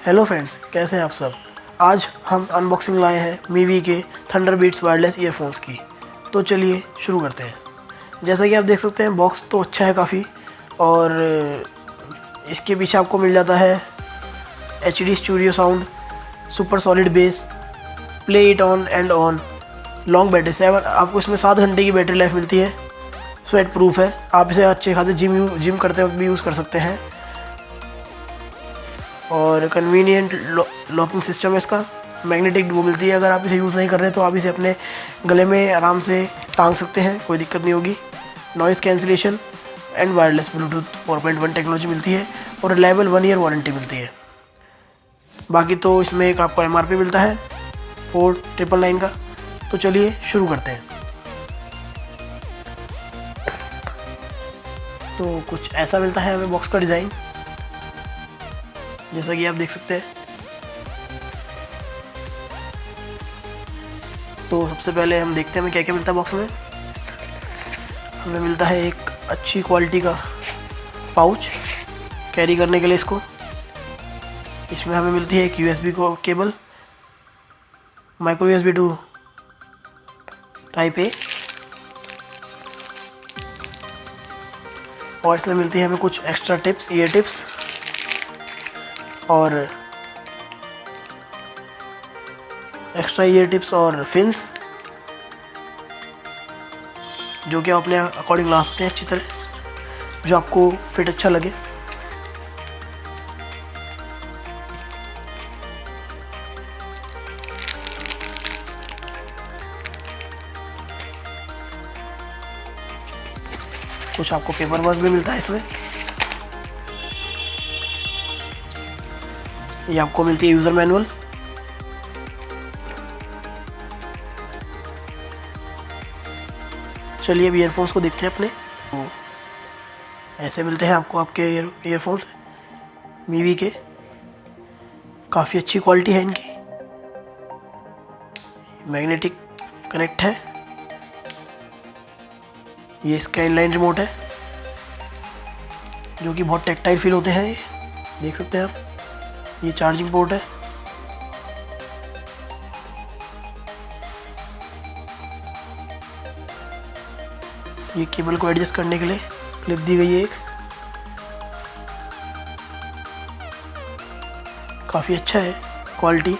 Hello friends, कैसे हैं आप सब। आज हम अनबॉक्सिंग लाए हैं मीवी के थंडरबीट्स वायरलेस ईयरफोन्स की। तो चलिए शुरू करते हैं। जैसा कि आप देख सकते हैं, बॉक्स तो अच्छा है काफ़ी, और इसके पीछे आपको मिल जाता है HD studio sound, super solid base, play it on and on, long battery 7, आपको इसमें 7 घंटे की बैटरी लाइफ मिलती है, स्वेट प्रूफ है, आप इसे अच्छे खासे जिम करते वक्त भी यूज़ कर सकते हैं, और कन्वीनियंट लॉकिंग सिस्टम है इसका। मैग्नेटिक वो मिलती है, अगर आप इसे यूज़ नहीं कर रहे तो आप इसे अपने गले में आराम से टांग सकते हैं, कोई दिक्कत नहीं होगी। Noise cancellation and wireless Bluetooth 4.1 technology मिलती है, और रिलायबल 1 ईयर वारंटी मिलती है। बाकी तो इसमें एक आपको MRP मिलता है 4999 का। तो चलिए शुरू करते हैं। तो कुछ ऐसा मिलता है हमें बॉक्स का डिज़ाइन, जैसा कि आप देख सकते हैं। तो सबसे पहले हम देखते हैं हमें क्या क्या मिलता है बॉक्स में। हमें मिलता है एक अच्छी क्वालिटी का पाउच कैरी करने के लिए इसको। इसमें हमें मिलती है एक USB को cable, micro USB to type A, और इसमें मिलती है हमें कुछ एक्स्ट्रा टिप्स, ईयर टिप्स, और एक्स्ट्रा ईयर टिप्स और फिन्स, जो कि आप अपने अकॉर्डिंग ला सकते हैं अच्छी तरह, जो आपको फिट अच्छा लगे। कुछ आपको पेपर वर्क भी मिलता है इसमें। ये आपको मिलती है यूज़र मैनुअल। चलिए अब ईयरफोन्स को देखते हैं अपने। तो ऐसे मिलते हैं आपको आपके ईयरफोन्स मीवी के। काफ़ी अच्छी क्वालिटी है इनकी, मैग्नेटिक कनेक्ट है, ये इसका इनलाइन रिमोट है, जो कि बहुत टेक्टाइल फील होते हैं, ये देख सकते हैं आप। ये चार्जिंग पोर्ट है, ये केबल को एडजस्ट करने के लिए क्लिप दी गई है एक। काफ़ी अच्छा है, क्वालिटी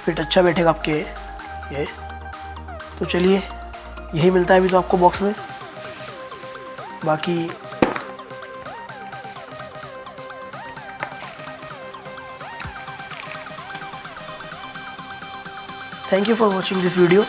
फिट अच्छा बैठेगा आपके ये। तो चलिए यही मिलता है अभी तो आपको बॉक्स में। बाकी thank you for watching this video.